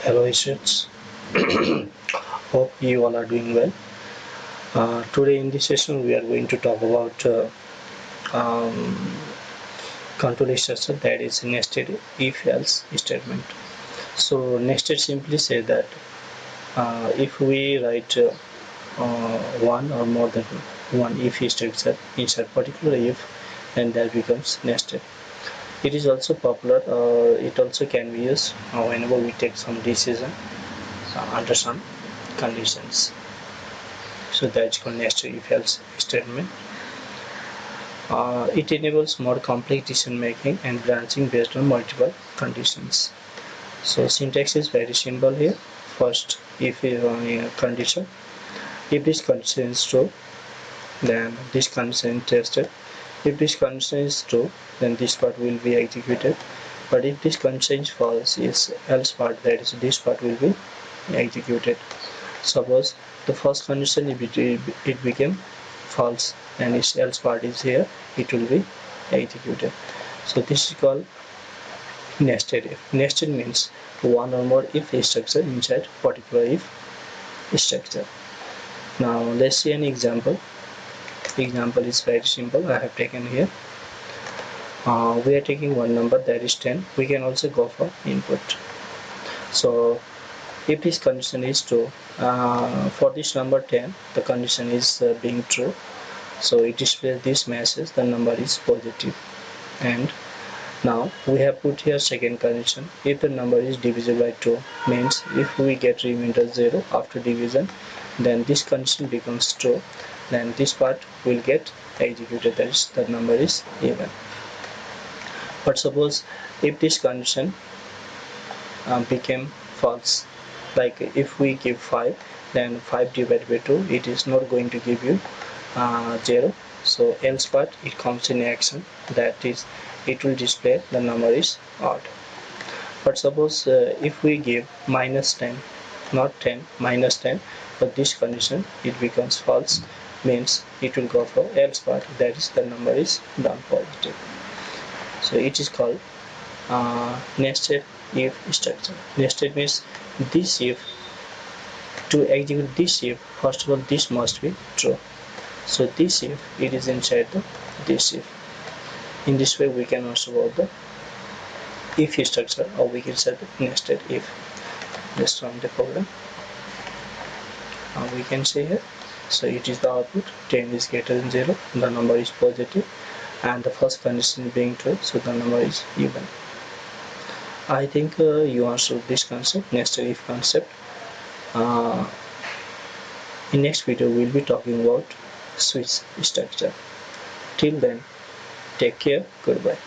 Hello students, hope you all are doing well. Today in this session we are going to talk about um, control structure, that is nested if-else statement. So nested simply say that if we write one or more than one if structure inside particular if, then that becomes nested. It is also popular, it also can be used whenever we take some decision under some conditions. So that's called nested if-else statement. It enables more complex decision making and branching based on multiple conditions. So syntax is very simple here. First, if condition, if this condition is true, then this condition is tested. If this condition is true, then this part will be executed. But if this condition is false, is else part, that is this part will be executed. Suppose the first condition it became false and its else part is here, it will be executed. So this is called nested if. Nested means one or more if structure inside particular if structure. Now let's see an example. Example is very simple. I have taken here. We are taking one number, that is 10. We can also go for input. So if this condition is true, for this number 10, the condition is being true, so it displays this message, the number is positive. And now we have put here second condition, if the number is divisible by 2, means if we get remainder 0 after division, then this condition becomes true, then this part will get executed, that is the number is even. But suppose if this condition became false, like if we give 5, then 5 divided by 2, it is not going to give you 0. So else part it comes in action, that is it will display the number is odd. But suppose if we give minus 10, not 10, minus 10, but this condition it becomes false, means it will go for else part, that is the number is down positive. So it is called nested if structure. Nested means this if, to execute this if, first of all this must be true. So this if it is inside the this if. In this way we can also work the if structure, or we can set the nested if. Let's run the program. We can see here, so it is the output, 10 is greater than 0, the number is positive, and the first condition being true, so the number is even. I think you understood this concept, nested if concept. In next video we'll be talking about switch structure. Till then, take care, goodbye.